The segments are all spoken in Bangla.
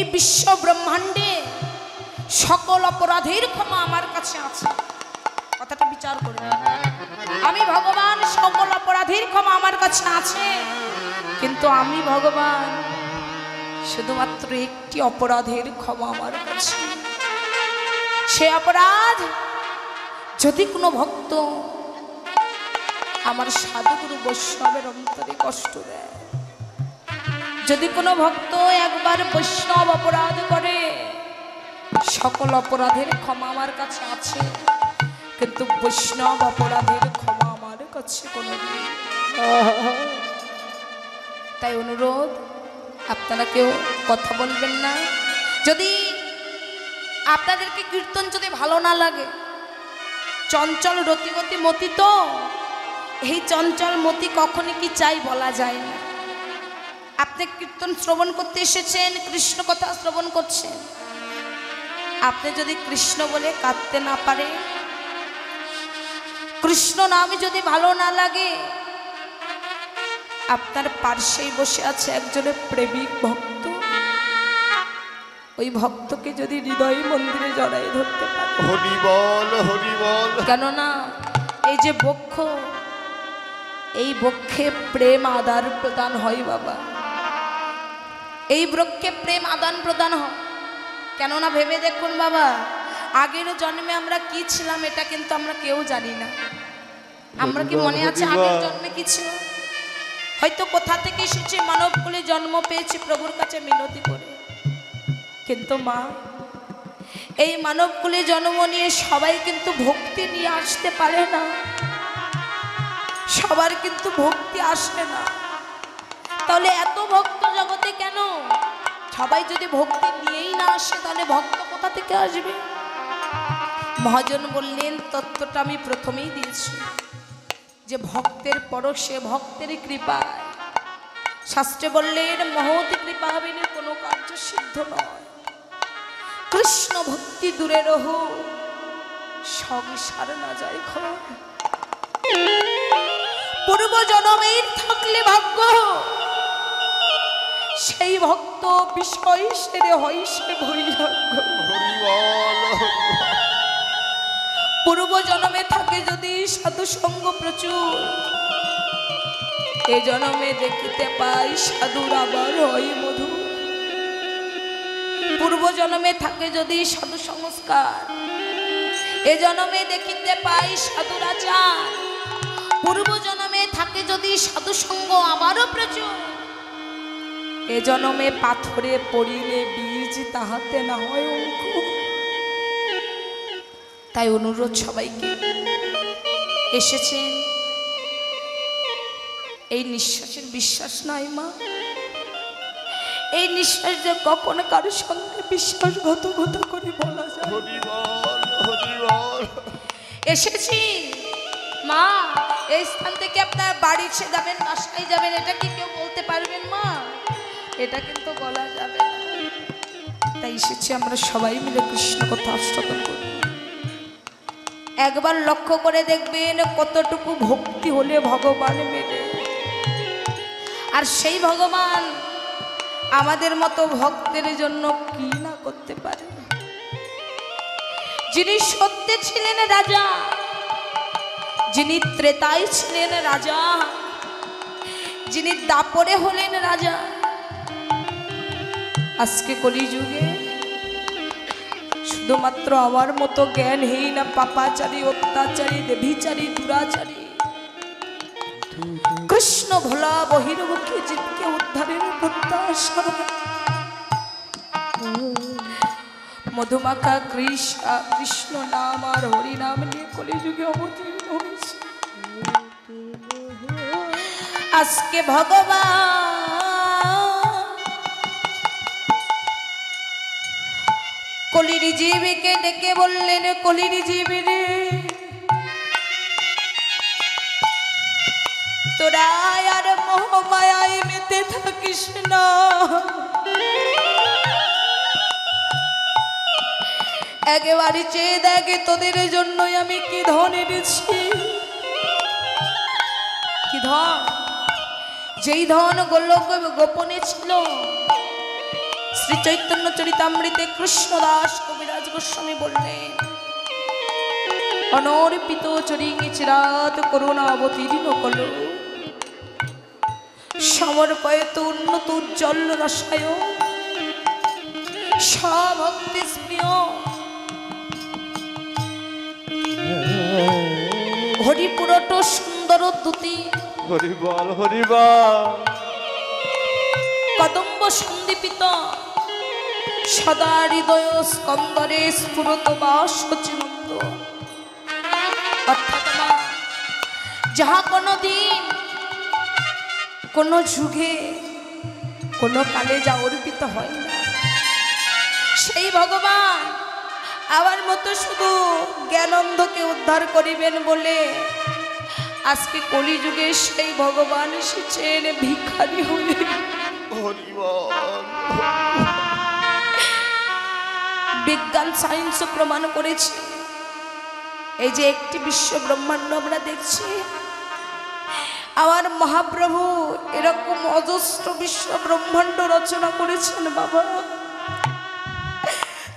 এই বিশ্ব ব্রহ্মাণ্ডে সকল অপরাধের ক্ষমা আমার কাছে আছে। কথাটা বিচার করে, আমি ভগবান, সকল অপরাধের ক্ষমা আমার কাছে আছে, কিন্তু আমি ভগবান শুধুমাত্র একটি অপরাধের ক্ষমা আমার কাছে। সে অপরাধ যদি কোনো ভক্ত আমার সাধুগুরু বৈষ্ণবের অন্তরে কষ্ট দেয়, যদি কোনো ভক্ত একবার বৈষ্ণব অপরাধ করে, সকল অপরাধের ক্ষমা আমার কাছে আছে, কিন্তু বৈষ্ণব অপরাধের ক্ষমা আমার কাছে কোনোদিন। তাই অনুরোধ, আপনারা কেউ কথা বলবেন না। যদি আপনাদেরকে কীর্তন যদি ভালো না লাগে, চঞ্চল রতিগতি মতি, তো এই চঞ্চল মতি কখনই কি চাই বলা যায় না। আপনি কীর্তন শ্রবণ করতে এসেছেন, কৃষ্ণ কথা শ্রবণ করছেন, আপনি যদি কৃষ্ণ বলে কাঁদতে না পারে, কৃষ্ণ নাম যদি ভালো না লাগে, আপনার পার্শ্বেই বসে আছে একজনের প্রেমিক ভক্ত, ওই ভক্তকে যদি হৃদয় মন্দিরে জড়াই ধরতে পারে, হরি বল হরি বল। কেননা এই যে বক্ষ, এই বক্ষে প্রেম আদান প্রদান হয় বাবা, এই বক্ষে প্রেম আদান প্রদান হয়। কেননা ভেবে দেখুন বাবা, আগের জন্মে আমরা কি ছিলাম এটা কিন্তু আমরা কেউ জানি না। আমরা কি মনে আছে আগের জন্মে কি ছিল? হয়তো কোথা থেকে এসেছে, মানব কুলে জন্ম পেয়েছি প্রভুর কাছে মিনতি করে, কিন্তু মা, এই মানব কুলে জন্ম নিয়ে সবাই কিন্তু ভক্তি নিয়ে আসতে পারে না, সবার কিন্তু ভক্তি আসে না। তাহলে এত ভক্ত জগতে কেন? সবাই যদি ভক্তি নিয়েই না আসে, তাহলে ভক্ত কোথা থেকে আসবে? মহাজন বললেন, তত্ত্বটা আমি প্রথমেই দিয়েছি, যে ভক্তের পরশে, ভক্তের কৃপায়। শাস্ত্রে বললেন, মহৎ কৃপা বিনে কোনো কার্য সিদ্ধ নয়। কৃষ্ণ ভক্তি দূরে রহু, সংসার না যায় ঘর। পূর্ব জন্মের থাকলে ভাগ্য, সেই ভক্ত বিষয় সেরে হয় সে বৈরাগ্য। পূর্ব জন্মে থাকে যদি সাধু সঙ্গ প্রচুর, এ জন্মে দেখিতে পাই সাধুর আবার হয় মধু। পূর্ব জন্মে থাকে যদি সাধু সংস্কার, এ জন্মে দেখিতে পাই সাধুর আচার। পূর্ব জন্মে থাকে যদি সাধু সঙ্গ আবারও প্রচুর, এ জন্মে পাথরে পড়িলে বীজ তাহাতে না হয় অঙ্কুর। তাই অনুরোধ সবাইকে, এসেছেন এই নিঃশ্বাসের বিশ্বাস নাই মা, এই নিঃশ্বাস যে কখন কারোর সঙ্গে বিশ্বাসঘাতকতা করে বলা যায়। এসেছি মা, এই স্থান থেকে আপনার বাড়ি যাবেন, বাসায় যাবেন, এটা কি কেউ বলতে পারবেন মা? এটা কিন্তু বলা যাবে না। তাই এসেছি আমরা সবাই মিলে কৃষ্ণ কথা শ্রবণ করব। একবার লক্ষ্য করে দেখবেন কতটুকু ভক্তি হলে ভগবান মেলে। আর সেই ভগবান আমাদের মতো ভক্তের জন্য কি না করতে পারে। যিনি সত্যে ছিলেন রাজা, যিনি ত্রেতায় ছিলেন রাজা, যিনি দাপরে হলেন রাজা, আজকে কলিযুগে শুধুমাত্র আমার মতো জ্ঞানহীন, পাপাচারী, অত্যাচারী, দেবীচারী, দুরাচারী কৃষ্ণ ভোলা বহির্মুখী জীবকে উদ্ধারের প্রত্যাশা, মধুমাখা কৃষ্ণ নাম আর হরি নাম নিয়ে কলিযুগে অবতীর্ণ হয়েছে। আজকে ভগবান কলির জীবকে ডেকে বললেন, কলির জীব রে, তোরা আর মোহমায়ায় মেতে থাকিস না। একেবারে চেয়ে দেখে তোদের জন্যই আমি কি ধন এনেছি। কি ধন? যেই ধন গোপনে ছিল শ্রী চৈতন্য চরিতামৃতে কৃষ্ণদাস কবিরাজ গোস্বামী বললেন, অনর্পিত চরিঙে চিরাত করুণা অবতীর্ণ কল, সমর্পয়ত উন্নত উজ্জ্বল রসায়, সভক্তি স্প্রিয় হরিপুরট সুন্দর দ্যুতি, হরিবল হরিবল কদম্ব সন্দীপিত সদা হৃদয় স্কন্দরে স্ফুরত বাস চিনন্দ। অর্থাৎ যাহা কোনো দিন কোনো যুগে কোনো কালে যা অর্পিত হয় না, সেই ভগবান আমার মতো শুধু জ্ঞানন্ধকে উদ্ধার করিবেন বলে আজকে কলিযুগে সেই ভগবান এসেছেন ভিখারি হয়ে। হরিবল বিজ্ঞান সায়েন্সও প্রমাণ করেছে, এই যে একটি বিশ্ব ব্রহ্মাণ্ড আমরা দেখছি, আমার মহাপ্রভু এরকম অজস্র বিশ্ব ব্রহ্মাণ্ড রচনা করেছেন বাবা।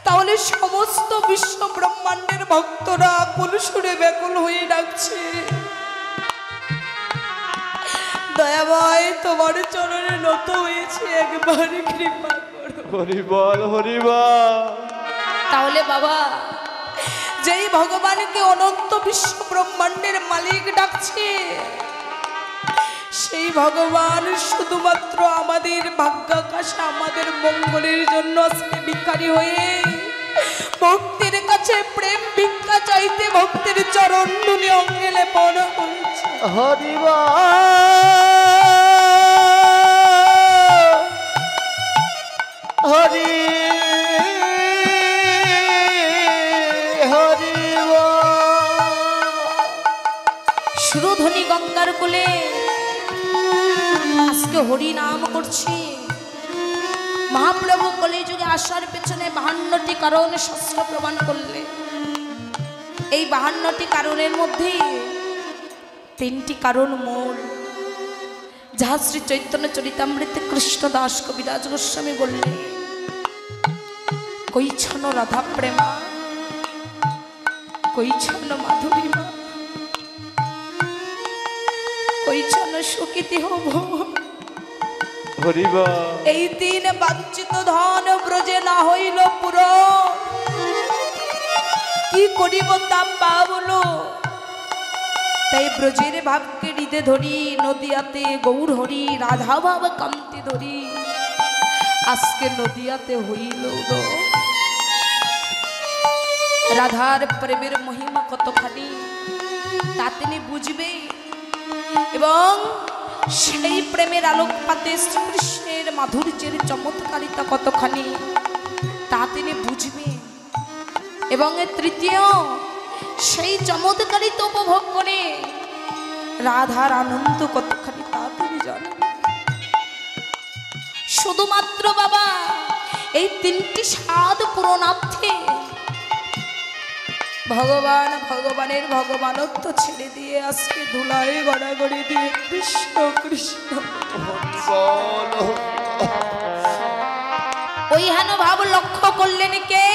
তাহলে সমস্ত বিশ্ব ব্রহ্মাণ্ডের ভক্তরা কুলসুরে ব্যাকুল হয়ে ডাকছে, দয়াময় তোমার চরণে নত হয়েছে, একবার কৃপা করো। হরিবল হরিবল তাহলে বাবা, যেই ভগবানকে অনন্ত বিশ্ব ব্রহ্মাণ্ডের মালিক ডাকছে, সেই ভগবান শুধুমাত্র আমাদের ভাগ্যাকাশে আমাদের মঙ্গলের জন্য আজকে ভিখারি হয়ে ভক্তির কাছে প্রেম ভিক্ষা চাইতে ভক্তির চরণ ধুলি অঙ্গে লেপন করছে। হরিবল হরি সুরধ্বনি গঙ্গার কোলে আজকে হরি নাম করছি। মহাপ্রভু কলিযুগে আসার পেছনে 52টি কারণ শাস্ত্র প্রমাণ করলে, এই 52টি কারণের মধ্যে 3টি কারণ মূল, যাহা শ্রী চৈতন্য চরিতামৃতে কৃষ্ণদাস কবিরাজ গোস্বামী বললেন, কইছন রাধা প্রেমা, কইছন মাধুরীমা, কইছন সুকৃতি হব। এই 3 বাঞ্ছিত ধন ব্রজে না হইল পুরো, কি করিব তা পাবলো। তাই ব্রজের ভাবকে হৃদে ধরি, নদিয়াতে গৌর হরি, রাধা ভাব কান্তি ধরি, আজকে নদিয়াতে হইল গো। রাধার প্রেমের মহিমা কতখানি তা তিনি বুঝবে, এবং সেই প্রেমের আলোকপাতে শ্রীকৃষ্ণের মাধুর্যের চমৎকারিতা কতখানি তা তিনি বুঝবেন। এবং তৃতীয়, সেই চমৎকারিতা উপভোগ করে রাধার আনন্দ কতখানি তা তিনি জানেন। শুধুমাত্র বাবা এই 3টি স্বাদ পূরণার্থে ভগবান ভগবানের ভগবানত্ব ছেড়ে দিয়ে আজকে ধুলায় গড়াগড়ি দিয়ে কৃষ্ণ কৃষ্ণ। ওই হেন ভাব লক্ষ্য করলেন কে?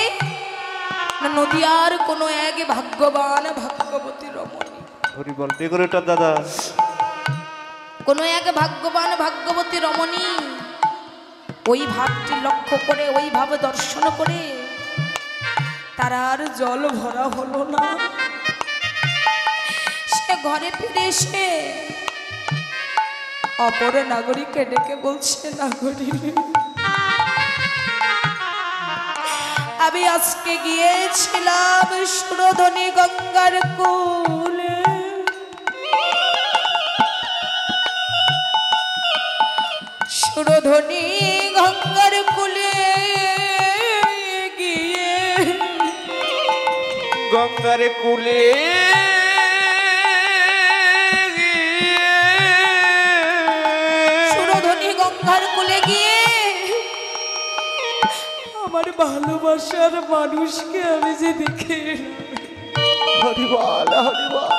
নদিয়ার কোন এক ভাগ্যবান ভাগ্যবতী রমণী। হরিবল ডেকোরেটর দাদা, কোন এক ভাগ্যবান ভাগ্যবতী রমণী ওই ভাবটি লক্ষ্য করে, ওই ভাব দর্শন করে তার আর জল ভরা হলো না। সে ঘরে ফিরে এসে অপর নাগরিককে ডেকে বলছে, নাগরিক, আমি আজকে গিয়েছিলাম সুরধ্বনি গঙ্গার কোলে, সুরধ্বনি গঙ্গার কোলে গিয়ে, গঙ্গার কুলে সুরধ্বনি গঙ্গার কোলে গিয়ে আমার ভালোবাসার মানুষকে আমি যে দেখে, হরিবল হরিবল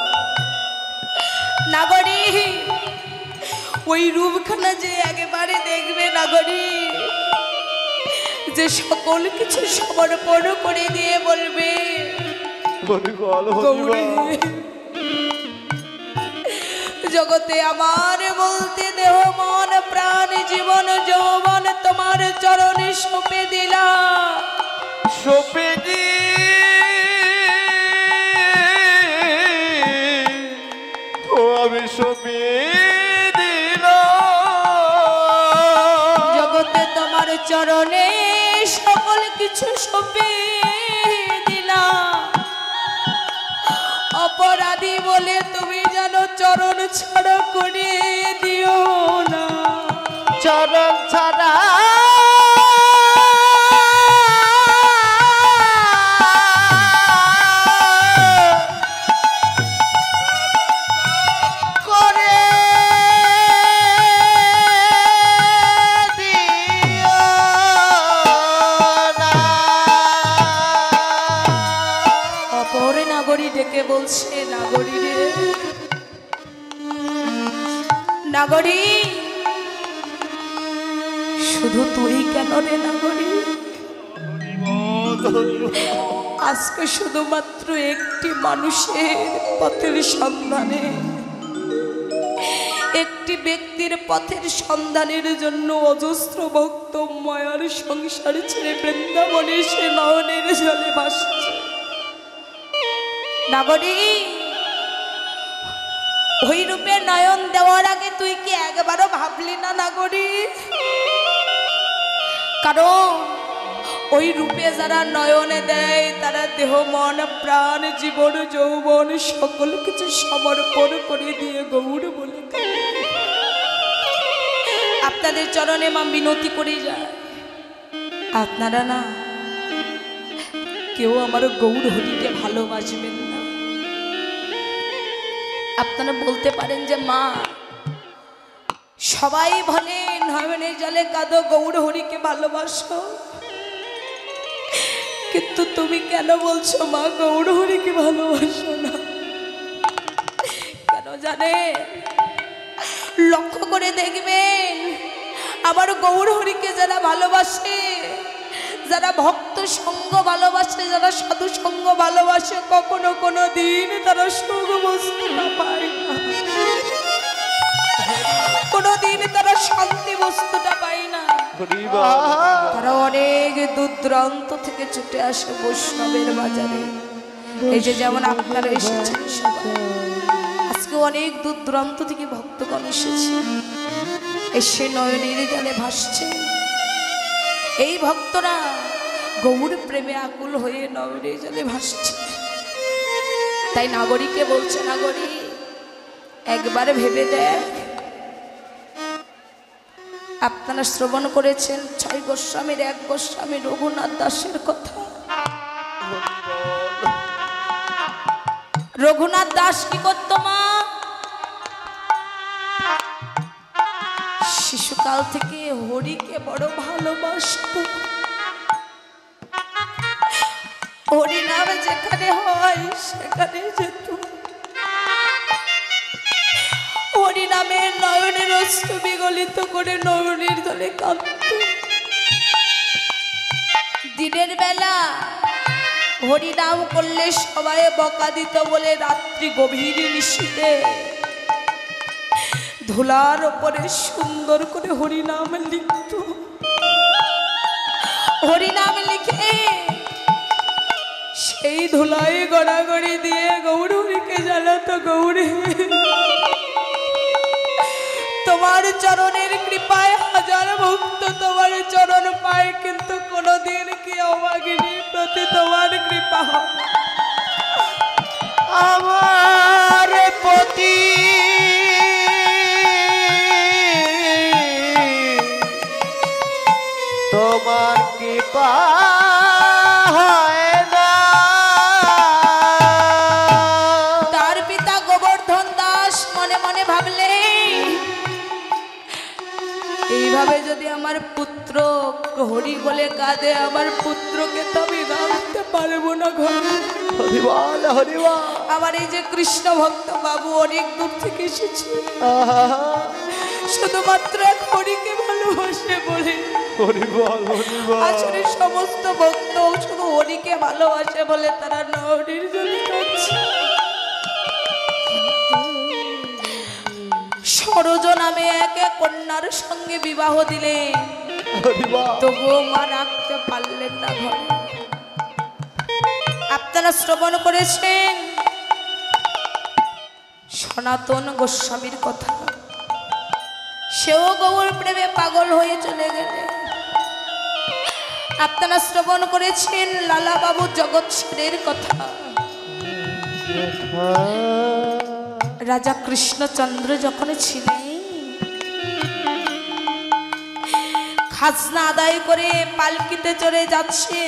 নাগরী, ওই রূপখানা যে একেবারে দেখবে নাগরী, যে সকল কিছু সমর্পণ করে দিয়ে বলবে হরি বল গৌরী, জগতে আমার বলতে দেহ মন প্রাণ জীবন যৌবন তোমার চরণে সঁপে দিলাম। সপে দি ও আমি সপে দিলাম। জগতে তোমার চরণে সকল কিছু সঁপে দিলাম। অপরাধী বলে তুমি যেন চরণ ছাড়া করে দিও না। চরণ ছাড়া করে দিও না। অপর নাগরী ডেকে বলছে, নাগরী রে নাগরী, শুধু তুই কেন রে নাগরী? আজকে শুধুমাত্র একটি মানুষের পথের সন্ধানে, একটি ব্যক্তির পথের সন্ধানের জন্য অজস্র ভক্ত মায়ার সংসার ছেড়ে বৃন্দাবনে সে নয়নের জলে ভাসছে। নাগরী, ওই রূপে নয়ন দেওয়ার আগে তুই কি একবারও ভাবলি না নাগরী? কারণ ওই রূপে যারা নয়নে দেয় তারা দেহ মন প্রাণ জীবন যৌবন সকল কিছু সমর্পণ করে দিয়ে গৌর বলে কাঁদে। আপনাদের চরণে মা বিনতি করে যায়, আপনারা না কেউ আমার গৌর হরিকে ভালোবাসবেন না। আপনারা বলতে পারেন যে মা সবাই বলে নয়নের জলে কাঁদো, গৌর হরিকে ভালোবাসো, কিন্তু তুমি কেন বলছো মা গৌর হরিকে ভালোবাসো না? কেন জানে? লক্ষ্য করে দেখবেন আমার গৌর হরিকে যারা ভালোবাসে, যারা ভক্ত সঙ্গ ভালোবাসে, যারা সাধু সঙ্গ ভালোবাসে, কখনো কোনো দিন তারা সুখ বস্তুটা পায় না, কোনোদিন তারা শান্তি বস্তুটা পায় না। তারা অনেক দূর দূরান্ত থেকে ছুটে আসে বৈষ্ণবের বাজারে। এই যে যেমন আপনারা এসেছেন সবাই, আজকে অনেক দূর দূরান্ত থেকে ভক্তগণ এসেছে, এসে নয়নের জলে ভাসছে। এই ভক্তরা গৌর প্রেমে আকুল হয়ে নয়নের জলে ভাসছে। তাই নাগরীকে বলছে, নাগরী একবার ভেবে দেখ। আপনারা শ্রবণ করেছেন 6 গোস্বামীর 1 গোস্বামী রঘুনাথ দাসের কথা। রঘুনাথ দাস কি করতো মা? শিশুকাল থেকে হরিকে বড় ভালোবাসতো। হরি নাম যেখানে হয় সেখানে যেত। হরি নামের নয়নের অশ্রু বিগলিত করে নয়নের জলে কাঁদত। দিনের বেলা হরি নাম করলে সবাই বকা দিত বলে রাত্রি গভীর নিশীথে ধুলার ওপরে সুন্দর করে হরি নাম লিখত। হরি নাম লিখে সেই ধুলায় গড়াগড়ি দিয়ে গৌর হরিকে জ্বালাতো। গৌরে তোমার চরণের কৃপায় হাজার ভক্ত তোমার চরণ পায়, কিন্তু কোনদিন কি অভাগিনীর প্রতি তোমার কৃপা হয়? আমার প্রতি তোমার কৃপা হয় না। তার পিতা গোবর্ধন দাস মনে মনে ভাবলে, এইভাবে যদি আমার পুত্র হরি বলে কাঁদে, আমার পুত্রকে তো আমি রাখতে পারবো না ঘরে। হরিবল হরিবল। আমার এই যে কৃষ্ণ ভক্ত বাবু অনেক দূর থেকে এসেছে, শুধুমাত্র এক হরিকে ভালোবাসে বলে হরি বল হরি বল। আসলে সমস্ত ভক্ত শুধু হরিকে ভালোবাসে বলে তারা না হরির জন্য কাঁদছে। সরোজ নামে এক কন্যার সঙ্গে বিবাহ দিলেন, হরি বল। তবুও মা রাখতে পারলেন না ঘরে। আপনারা শ্রবণ করেছেন সনাতন গোস্বামীর কথা, সেও গৌর প্রেমে পাগল হয়ে চলে গেলেন। আপনারা শ্রবণ করেছেন লালা বাবু জগৎ সেনের কথা, রাজা কৃষ্ণচন্দ্র যখন ছিলেন খাজনা আদায় করে পালকিতে চড়ে যাচ্ছে,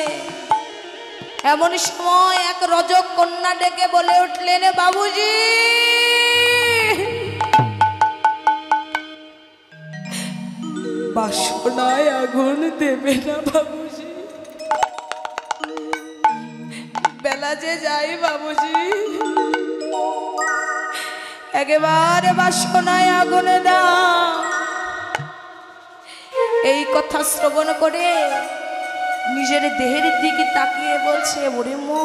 এমন সময় এক রজক কন্যা ডেকে বলে উঠলেন, বাবুজি বাসনায় আগুন দেবে না বাবুজি, বেলা যে যাই বাবুজি, একেবারে বাসনায় আগুনে দাও। এই কথা শ্রবণ করে নিজের দেহের দিকে তাকিয়ে বলছে, ওরে মো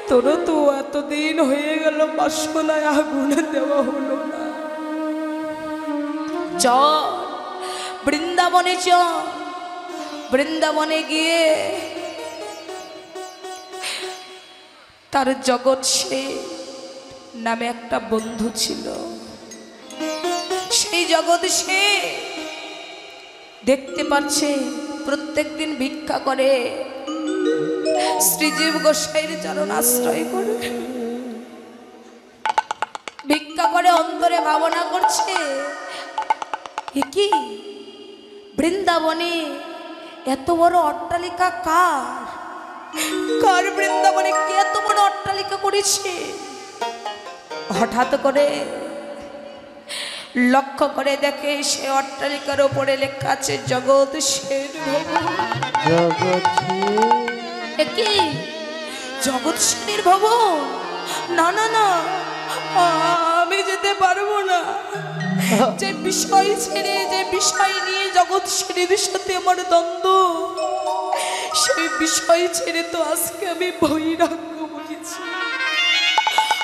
তোরও তো এতদিন হয়ে গেল বাসনায় আগুনে দেওয়া হলো না, চল বৃন্দাবনে চল। বৃন্দাবনে গিয়ে তার জগৎ সে নামে একটা বন্ধু ছিল, সেই জগৎ সে দেখতে পাচ্ছে প্রত্যেক দিন ভিক্ষা করে, শ্রীজীব গোসাইয়ের চরণ আশ্রয় করে ভিক্ষা করে, অন্তরে ভাবনা করছে কি বৃন্দাবনে এত বড় অট্টালিকা কার, কার বৃন্দাবনে কে এত বড় অট্টালিকা করেছে। হঠাৎ করে লক্ষ্য করে দেখে সে অট্টালিকার উপরে লেখা আছে জগৎ সেন ভবন। কি জগৎ সেনের ভবন? না না না, আমি যেতে পারবো না। যে বিষয় ছেড়ে, যে বিষয় নিয়ে জগৎ সেনের সাথে আমার দ্বন্দ্ব, সেই বিষয় ছেড়ে তো আজকে আমি বৈরাগ্য হয়েছি,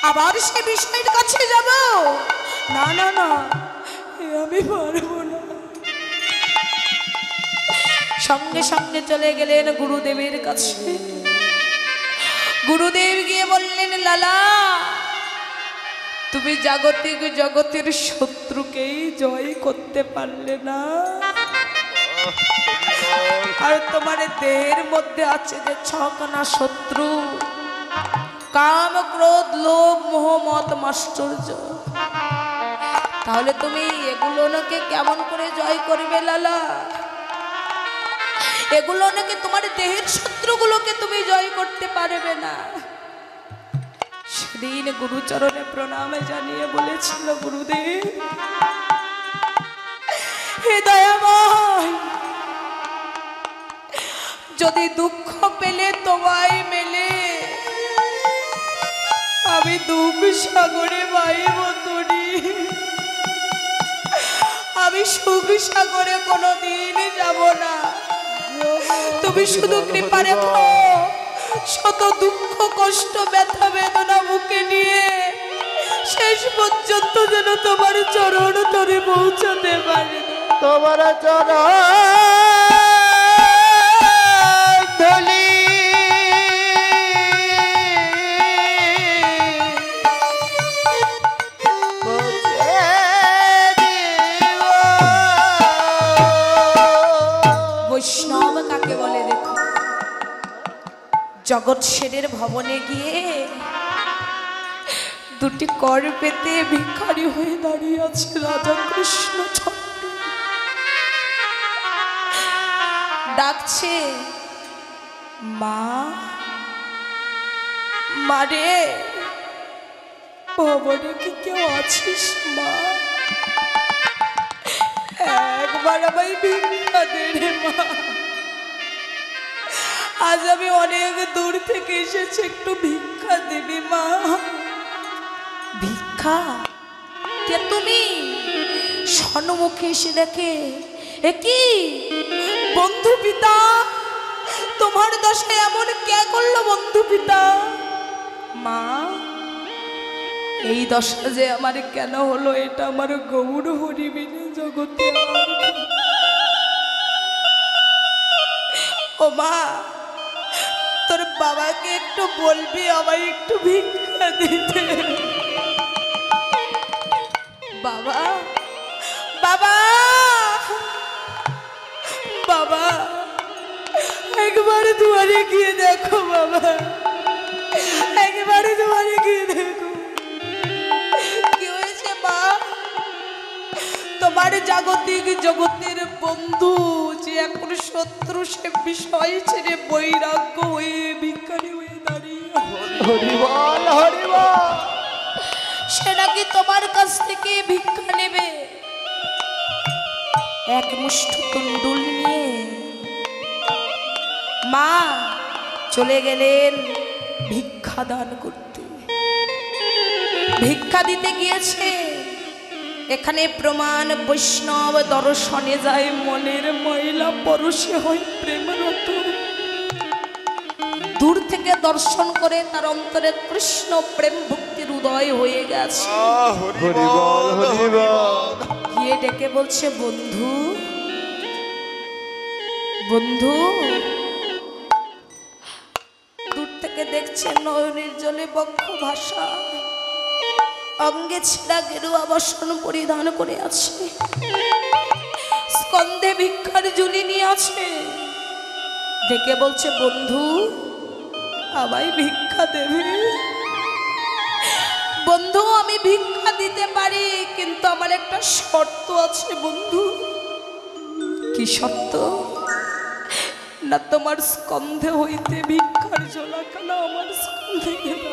আবার সে বিষয়ের কাছে যাব? না না না, আমি পারবো না। সঙ্গে সঙ্গে চলে গেলেন গুরুদেবের কাছে। গুরুদেব গিয়ে বললেন, লালা তুমি জাগতিক জগতের শত্রুকেই জয় করতে পারলে না, আর তোমার দেহের মধ্যে আছে যে ছখানা শত্রু, কাম ক্রোধ লোভ মোহ মদ মাশ্চর্য, তাহলে তুমি এগুলোকে কেমন করে জয় করবে লালা? এগুলো নাকি তোমার দেহের শত্রুগুলোকে তুমি জয় করতে পারবে না। সেদিন গুরুচরণে প্রণামে জানিয়ে বলেছিল, গুরুদেব হে দয়াময়, যদি দুঃখ পেলে তোমায় মেলে, আমি দুঃখ সাগরে বাইব তরি, আমি সুখ সাগরে কোনোদিন যাব না। তুমি শুধু কৃপা রেখো, শত দুঃখ কষ্ট ব্যথা বেদনা বুকে নিয়ে শেষ পর্যন্ত যেন তোমার চরণ তরে পৌঁছাতে পারে। তোমার চরণ ধলি বৈষ্ণব কাকে বলে দেখো। জগৎ সেনের ভবনে গিয়ে দুটি কর পেতে ভিখারি হয়ে দাঁড়িয়ে আছে রাজা কৃষ্ণচন্দ্র। ডাকছে, মা মারে, ভবনে কি কেউ আছিস মা? একবার আমায় ভিক্ষা দে রে মা, আজ আমি অনেক দূর থেকে এসেছি, একটু ভিক্ষা দেবে মা। ভিক্ষা? কে তুমি? সম্মুখে এসে দেখে এ কি বন্ধু পিতা, তোমার দশায় এমন কে করলো বন্ধু পিতা? মা, এই দশা যে আমার কেন হলো এটা আমার গৌর হরিবিনে জগতে আর কেউ। ও মা, তোর বাবাকে একটু বলবি আমায় একটু ভিক্ষা দিতে। বাবা, বাবা, বাবা, একবার দুয়ারে গিয়ে দেখো বাবা, একবারে দুয়ারে গিয়ে দেখো কি হয়েছে মা। তোমার জাগতিক জগতের বন্ধু যে এখন শত্রু, সে বিষয় ছেড়ে বৈরাগ্য হয়ে ভিখারি হয়ে দাঁড়িয়ে হরিবল হরিবল। সে নাকি তোমার কাছ থেকে ভিক্ষা নেবে। এক মুষ্ঠ তুণ্ডুল নিয়ে মা চলে গেলেন ভিক্ষা দান করতে। ভিক্ষা দিতে গিয়েছে, এখানে প্রমাণ বৈষ্ণব দর্শনে যায় মনের ময়লা পরশে হয় প্রেমরত। দূর থেকে দর্শন করে তার অন্তরে কৃষ্ণ প্রেম ভক্তির উদয় হয়ে গেছে। হরিবল হরিবল। গিয়ে ডেকে বলছে বন্ধু, বন্ধু। দূর থেকে দেখছে নয়নের জলে বক্ষ ভাষা, অঙ্গে ছেঁড়া গেরুয়া বসন পরিধান করে আছে, স্কন্ধে ভিক্ষার ঝুলি নিয়ে আছে। ডেকে বলছে বন্ধু, আমায় ভিক্ষা দেবে? বন্ধু, আমি ভিক্ষা দিতে পারি, কিন্তু আমার একটা শর্ত আছে বন্ধু। কি শর্ত? না তোমার স্কন্ধে হইতে ভিক্ষার ঝোলাখানা আমার স্কন্ধে গেল,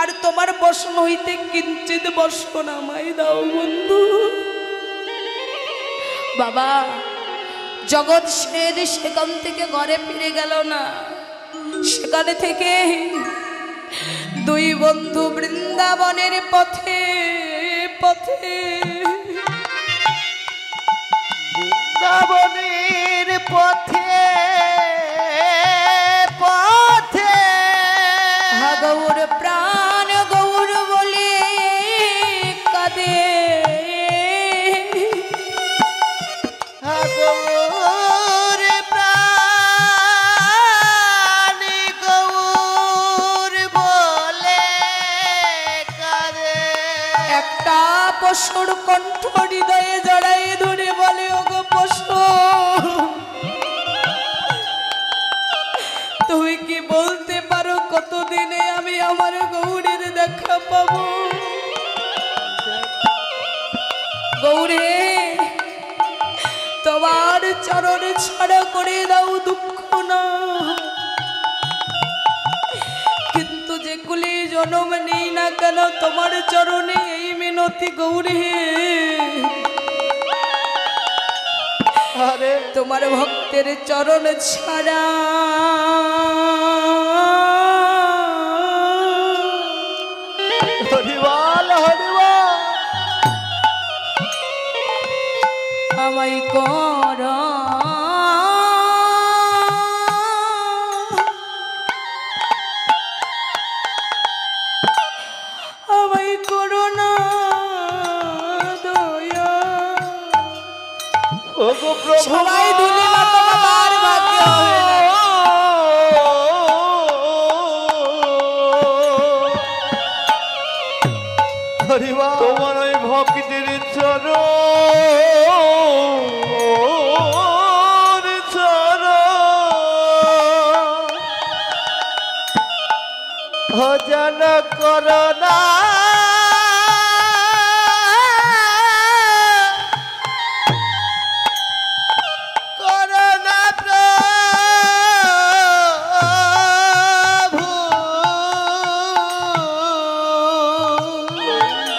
আর তোমার বসন হইতে কিঞ্চিত বসন আমায় দাও বন্ধু। বাবা, জগৎ সেখান থেকে ঘরে ফিরে গেল না। সেখানে থেকে দুই বন্ধু বৃন্দাবনের পথে পথে বৃন্দাবনের পথে পথে গৌর প্রাণ গৌর বলে কাঁদে। গৌর প্রাণ গৌর বলে কাঁদে। একটা পশুর কণ্ঠ হৃদয়ে জড়াই ধরে বলে, ওগো পশু, তুমি কি বলতে পারো কতদিনে আমি আমার গৌরের দেখা পাবো? গৌরে, তোমার চরণ ছাড়া করে দাও দুঃখ না, কিন্তু যে কুলে জন্ম নেই না কেন তোমার চরণে এই মিনতি গৌরে। আরে তোমার ভক্তের চরণ ছাড়া হরিবল হরিবল। আমায় কর আমায় করো না দয়া। ওগো প্রভু, সবাই দুলি মাতা বাবার ভাগ্য হয়ে যায়। হরিবল। তোমার ওই ভক্তির চরণ ভজন করোনা করোনা প্রভু।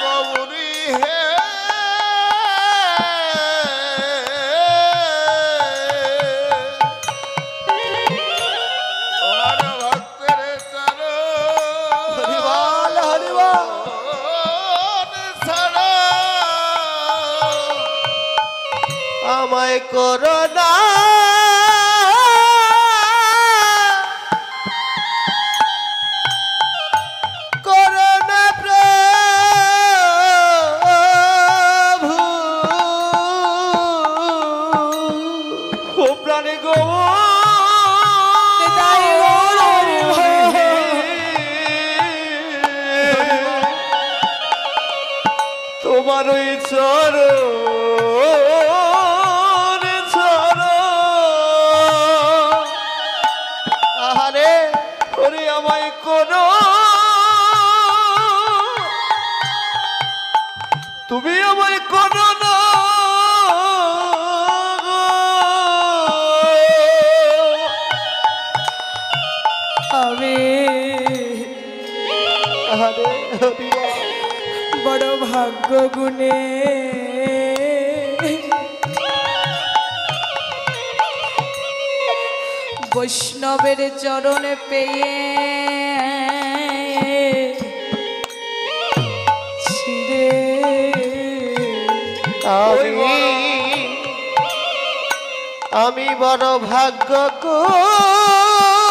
গৌরী হে তোমার ভক্তের চরণ। হরিবল হরিবল। ওই চরণ ছাড়া আহারে ওরে আমায় কোনো তুমি আমায় কোনো না আমি আহারে বড় ভাগ্য গুণে বৈষ্ণবের চরণে পেয়ে ছিড়ে আমি বড় ভাগ্য গুণে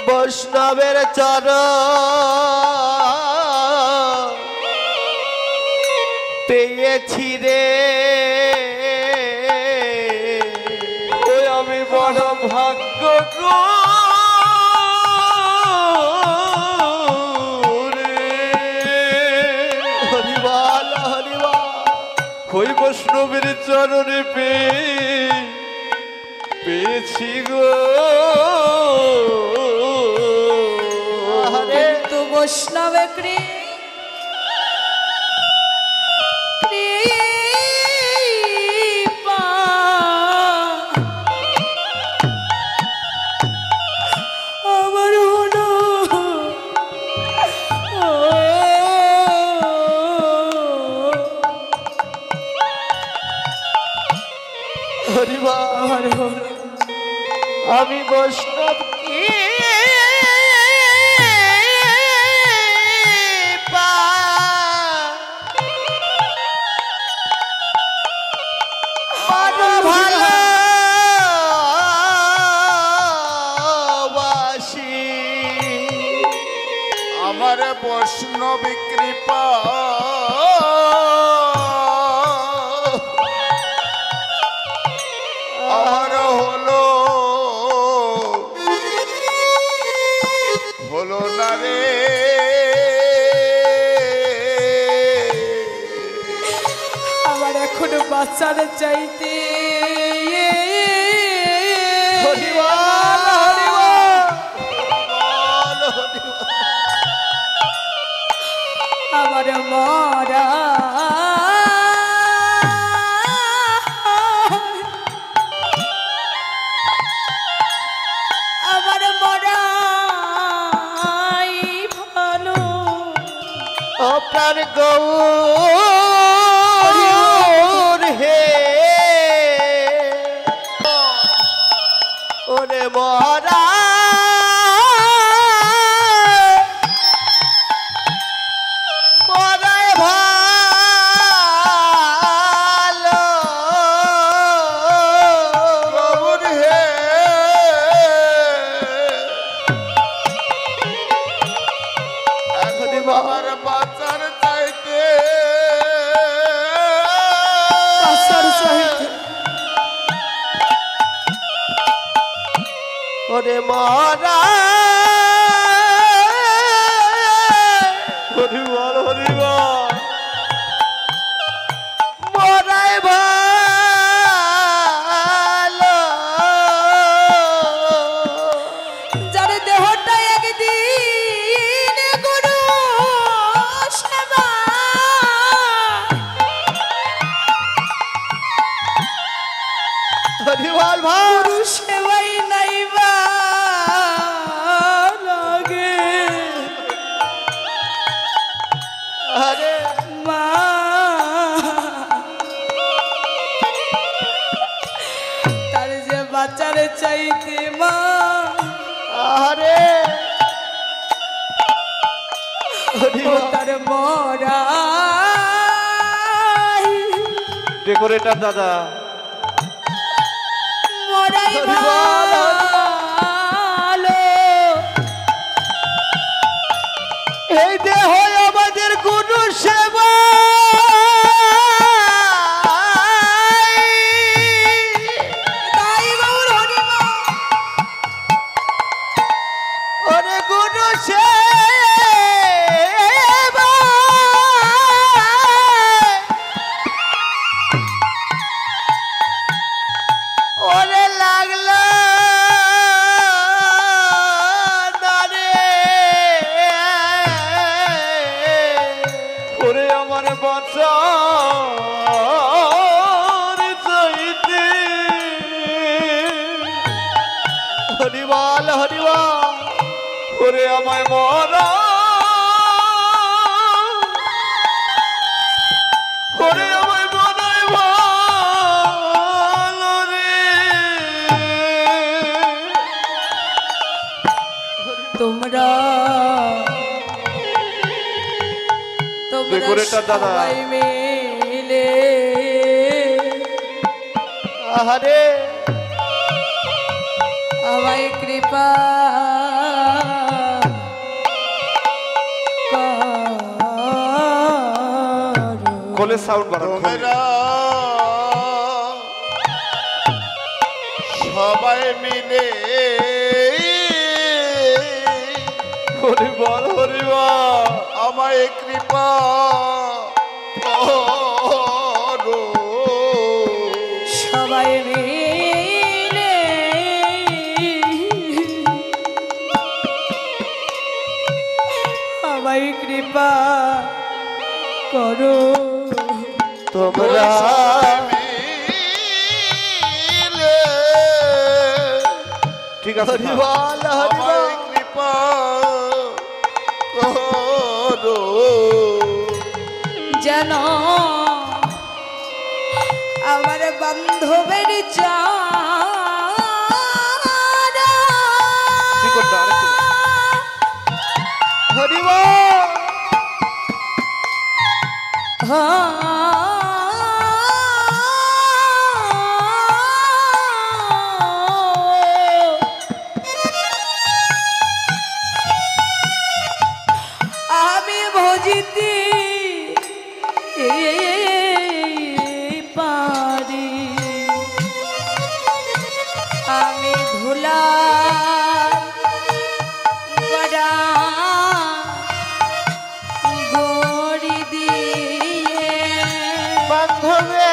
বৈষ্ণবের চরণ পেয়েছি রে ওই আমি বড় ভাগ্য হরিবল হরিবল ওই বৈষ্ণবের চরণে পেয়েছি গো কিন্তু বৈষ্ণবে কৃপা আমার হলো হরিবল আমার হলো আমি বৈষ্ণব কি আমার বৈষ্ণবী কৃপা আমার হলো না রে আমার এখনো বাচ্চার চাইতে আমার মরা আমার মরাই ভালো ও প্রাণ গৌর হে ওরে মরা মরাই ভালো গৌর হে এখন আমার বাচ্চার চাইতে বাচ্চার চাইতে ওরে মরা হরিবল হরিবল মরাই ভালো যার দেহটা একদিন গুরু সেবা হরিবল ভাই গুরু সেবাই নাইবা লাগে আরে মা তার যে বাচ্চার চাইতে মা আরে ও হরিবল তার মরা ডেকোরেটর দাদা মরাই ভালো এই দেহ আমাদের গুরু সেবা তাই গৌর হরিমা ওরে আমার বাঁচার চাইতে হরিবল হরিবল ওরে আমায় মরা ওরে আমায় মরাই ভালো রে তোমরা ডেকোরেটর দাদা। সবাই মিলে আহারে আমায় কৃপা করো। কোলে সাউন্ড বাড়ান তোমরা সবাই মিলে হরিবল হরিবল আমায় কৃপা করো। সবাই মিলে আমায় কৃপা করো। তোমরা সবাই মিলে ঠিক আছে থাক। হরিবল হরিবল আমায় কৃপা করো। যেন আমার বান্ধবের কি করতে আরেকটু হরিবল আমি ভজিতে পারি আমি ধুলা গড়া গড়ি দিয়ে বান্ধবে